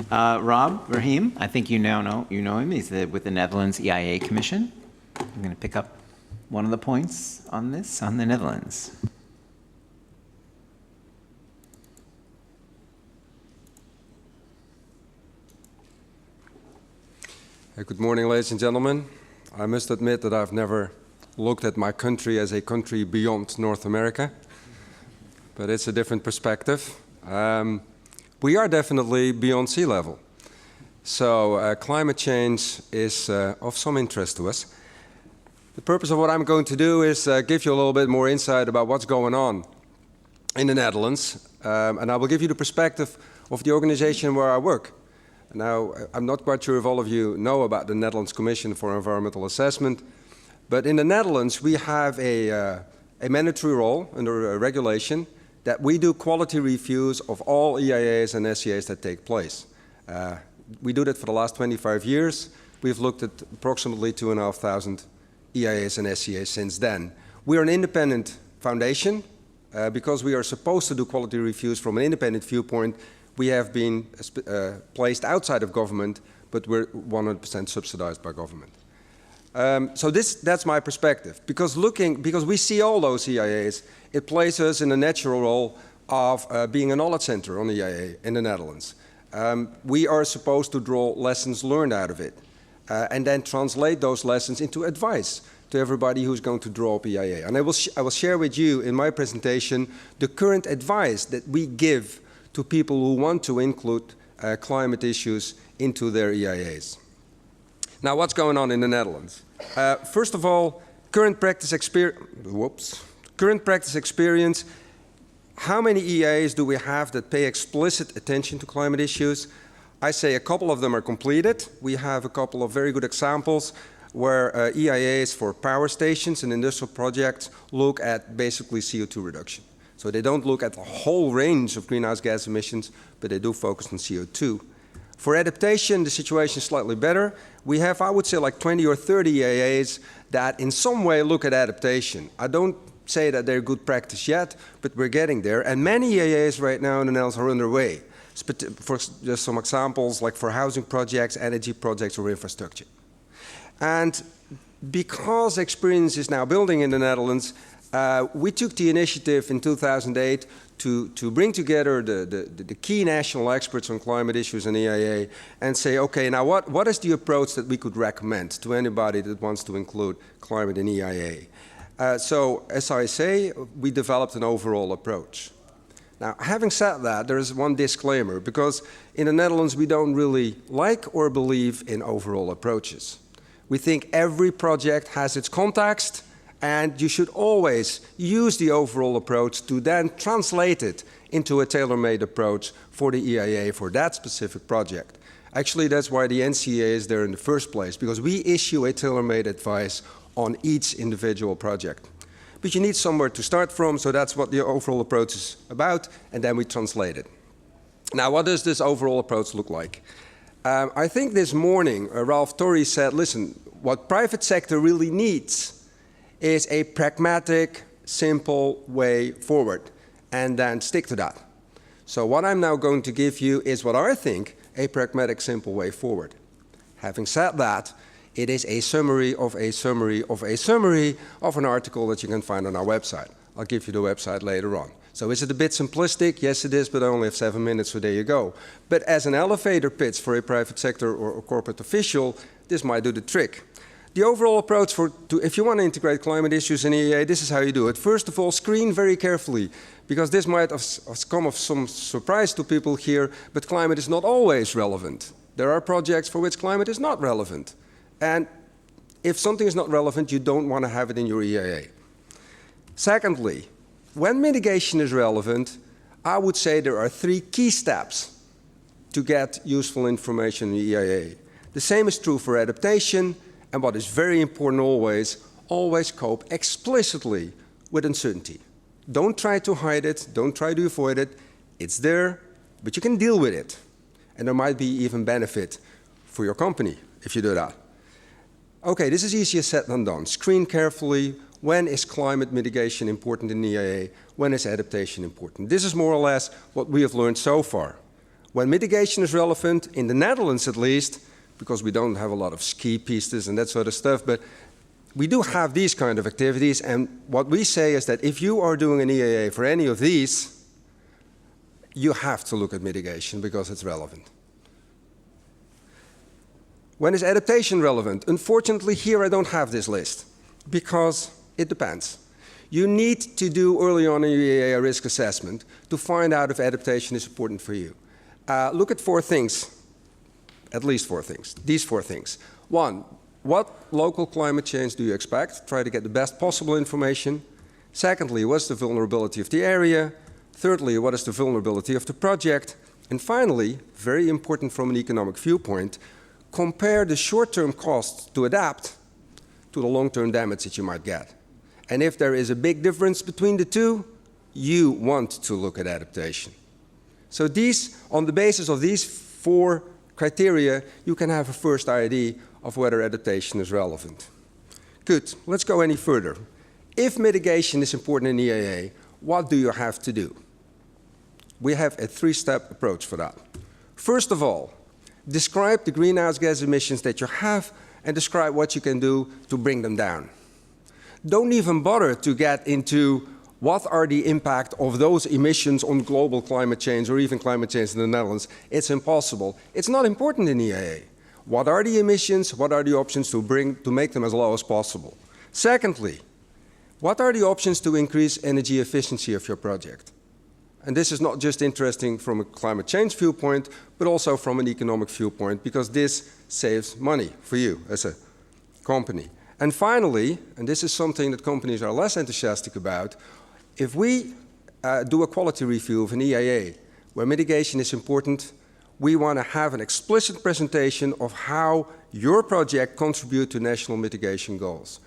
Rob Verheem, I think you know him. He's with the Netherlands EIA Commission. I'm going to pick up one of the points on this, on the Netherlands. Good morning, ladies and gentlemen. I must admit that I've never looked at my country as a country beyond North America, but it's a different perspective. We are definitely beyond sea level. So climate change is of some interest to us. The purpose of what I'm going to do is give you a little bit more insight about what's going on in the Netherlands, and I will give you the perspective of the organization where I work. Now, I'm not quite sure if all of you know about the Netherlands Commission for Environmental Assessment, but in the Netherlands we have a mandatory role under a regulation that we do quality reviews of all EIAs and SCAs that take place. We do that for the last 25 years. We've looked at approximately 2,500 EIAs and SCAs since then. We're an independent foundation. Because we are supposed to do quality reviews from an independent viewpoint, we have been placed outside of government, but we're 100% subsidized by government. So that's my perspective. Because we see all those EIAs, it places us in a natural role of being a knowledge center on the EIA in the Netherlands. We are supposed to draw lessons learned out of it, and then translate those lessons into advice to everybody who's going to draw up EIA. And I will share with you in my presentation the current advice that we give to people who want to include climate issues into their EIAs. Now, what's going on in the Netherlands? First of all, current practice experience. How many EIAs do we have that pay explicit attention to climate issues? I say a couple of them are completed. We have a couple of very good examples where EIAs for power stations and industrial projects look at basically CO2 reduction. So they don't look at the whole range of greenhouse gas emissions, but they do focus on CO2. For adaptation, the situation is slightly better. We have, I would say, like 20 or 30 EIAs that in some way look at adaptation. I don't say that they're good practice yet, but we're getting there. And many EIAs right now in the Netherlands are underway. For just some examples, like for housing projects, energy projects, or infrastructure. And because experience is now building in the Netherlands, we took the initiative in 2008 to bring together the key national experts on climate issues in EIA and say, okay, now what is the approach that we could recommend to anybody that wants to include climate in EIA? So, as I say, we developed an overall approach. Now, having said that, there is one disclaimer, because in the Netherlands we don't really like or believe in overall approaches. We think every project has its context, and you should always use the overall approach to then translate it into a tailor-made approach for the EIA for that specific project. Actually, that's why the NCA is there in the first place, because we issue a tailor-made advice on each individual project. But you need somewhere to start from, so that's what the overall approach is about, and then we translate it. Now, what does this overall approach look like? I think this morning, Ralph Torrey said, listen, what private sector really needs is a pragmatic, simple way forward, and then stick to that. So what I'm now going to give you is what I think a pragmatic, simple way forward. Having said that, it is a summary of a summary of a summary of an article that you can find on our website. I'll give you the website later on. So is it a bit simplistic? Yes, it is, but I only have 7 minutes, so there you go. But as an elevator pitch for a private sector or a corporate official, this might do the trick. The overall approach if you want to integrate climate issues in EIA, this is how you do it. First of all, screen very carefully, because this might have come of some surprise to people here, but climate is not always relevant. There are projects for which climate is not relevant. And if something is not relevant, you don't want to have it in your EIA. Secondly, when mitigation is relevant, I would say there are 3 key steps to get useful information in the EIA. The same is true for adaptation, and what is very important always cope explicitly with uncertainty. Don't try to hide it, don't try to avoid it. It's there, but you can deal with it. And there might be even benefit for your company if you do that. Okay, this is easier said than done. Screen carefully. When is climate mitigation important in EIA? When is adaptation important? This is more or less what we have learned so far. when mitigation is relevant, in the Netherlands at least, because we don't have a lot of ski pistes and that sort of stuff, but we do have these kind of activities, and what we say is that if you are doing an EIA for any of these, you have to look at mitigation because it's relevant. When is adaptation relevant? Unfortunately, here I don't have this list because it depends. You need to do early on in your EIA risk assessment to find out if adaptation is important for you. Look at 4 things, at least 4 things, these 4 things. 1, what local climate change do you expect? Try to get the best possible information. Secondly, what's the vulnerability of the area? Thirdly, what is the vulnerability of the project? And finally, very important from an economic viewpoint, compare the short-term cost to adapt to the long-term damage that you might get. And if there is a big difference between the two, you want to look at adaptation. So these, on the basis of these 4 criteria, you can have a first idea of whether adaptation is relevant. Good, let's go any further. If mitigation is important in EIA, what do you have to do? We have a 3-step approach for that. First of all, describe the greenhouse gas emissions that you have and describe what you can do to bring them down. Don't even bother to get into what are the impact of those emissions on global climate change or even climate change in the Netherlands. It's impossible. It's not important in EIA. What are the emissions? What are the options to make them as low as possible? Secondly, what are the options to increase energy efficiency of your project? And this is not just interesting from a climate change viewpoint, but also from an economic viewpoint, because this saves money for you as a company. And finally, and this is something that companies are less enthusiastic about, if we do a quality review of an EIA where mitigation is important, we want to have an explicit presentation of how your project contributes to national mitigation goals.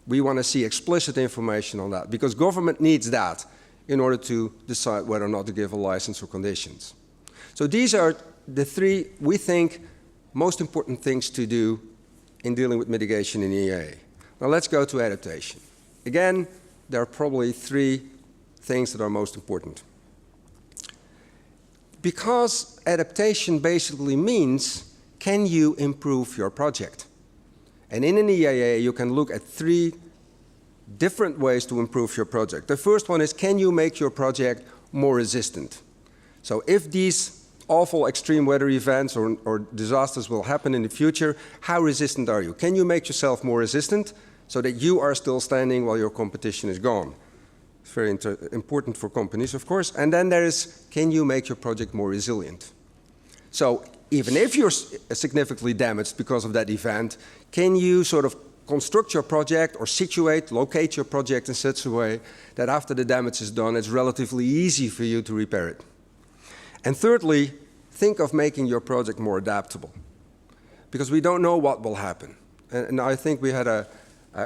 We want to see explicit information on that, because government needs that in order to decide whether or not to give a license or conditions. So these are the 3, we think, most important things to do in dealing with mitigation in EIA. Now let's go to adaptation. Again, there are probably 3 things that are most important. Because adaptation basically means, can you improve your project? And in an EIA, you can look at 3 different ways to improve your project. The first one is, can you make your project more resistant? So if these awful extreme weather events or disasters will happen in the future, how resistant are you? Can you make yourself more resistant so that you are still standing while your competition is gone? It's very important for companies, of course. And then there is, can you make your project more resilient? So even if you're significantly damaged because of that event, can you sort of construct your project or locate your project in such a way that after the damage is done, it's relatively easy for you to repair it? And thirdly, think of making your project more adaptable, because we don't know what will happen. And I think we had a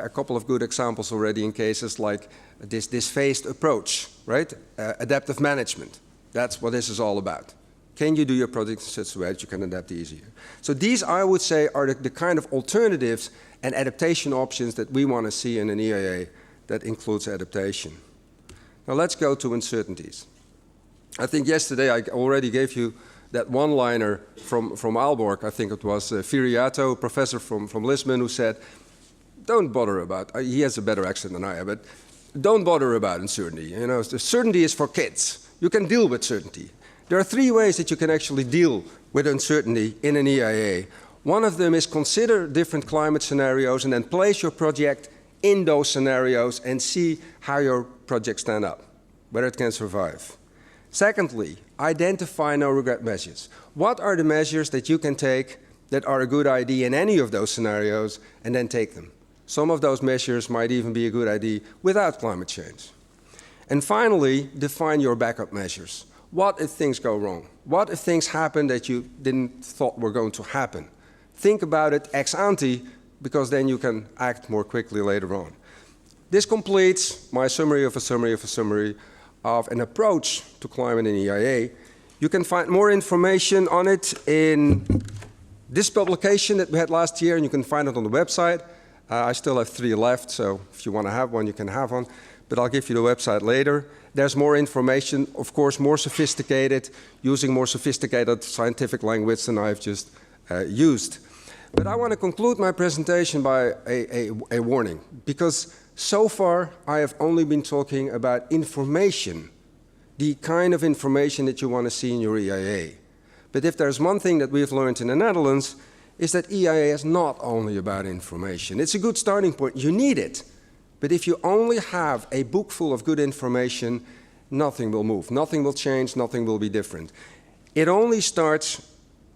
couple of good examples already in cases like this phased approach, right? Adaptive management. That's what this is all about. Can you do your project in such a way that you can adapt easier? So these, I would say, are the kind of alternatives and adaptation options that we want to see in an EIA that includes adaptation. Now let's go to uncertainties. I think yesterday I already gave you that one-liner from Aalborg. I think it was Viriato, a professor from Lisbon, who said, don't bother about, he has a better accent than I have, but don't bother about uncertainty. You know, the certainty is for kids. You can deal with certainty. There are 3 ways that you can actually deal with uncertainty in an EIA. One of them is consider different climate scenarios and then place your project in those scenarios and see how your project stands up, whether it can survive. Secondly, identify no-regret measures. What are the measures that you can take that are a good idea in any of those scenarios, and then take them? Some of those measures might even be a good idea without climate change. And finally, define your backup measures. What if things go wrong? What if things happen that you didn't thought were going to happen? Think about it ex ante, because then you can act more quickly later on. This completes my summary of a summary of a summary of an approach to climate in EIA. You can find more information on it in this publication that we had last year, and you can find it on the website. I still have 3 left, so if you want to have one, you can have one. but I'll give you the website later. There's more information, of course, more sophisticated, using more sophisticated scientific language than I've just used. But I want to conclude my presentation by a warning, because so far I have only been talking about information, the kind of information that you want to see in your EIA. But if there's one thing that we've learned in the Netherlands, is that EIA is not only about information. It's a good starting point. You need it. But if you only have a book full of good information, nothing will move, nothing will change, nothing will be different. It only starts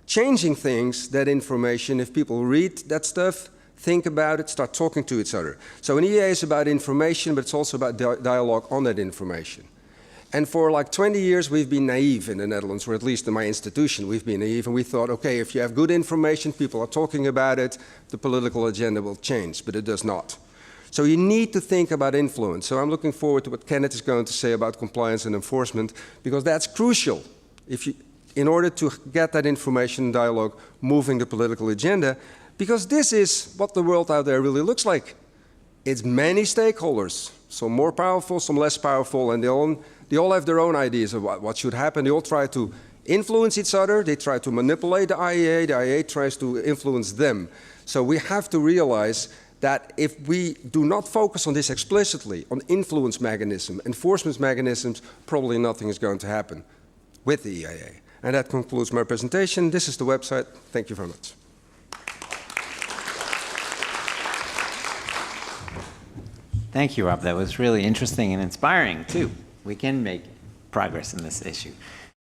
changing things, that information, if people read that stuff, think about it, start talking to each other. So an EIA is about information, but it's also about dialogue on that information. And for like 20 years, we've been naive in the Netherlands, or at least in my institution, we've been naive, and we thought, okay, if you have good information, people are talking about it, the political agenda will change, but it does not. So you need to think about influence. So I'm looking forward to what Kenneth is going to say about compliance and enforcement, because that's crucial in order to get that information dialogue moving the political agenda, because this is what the world out there really looks like. It's many stakeholders, some more powerful, some less powerful, and they all have their own ideas of what should happen. They all try to influence each other. They try to manipulate the IEA. The IEA tries to influence them. So we have to realize that if we do not focus on this explicitly, on influence mechanism, enforcement mechanisms, probably nothing is going to happen with the EIA. And that concludes my presentation. This is the website. Thank you very much. Thank you, Rob. That was really interesting and inspiring, too. We can make progress in this issue.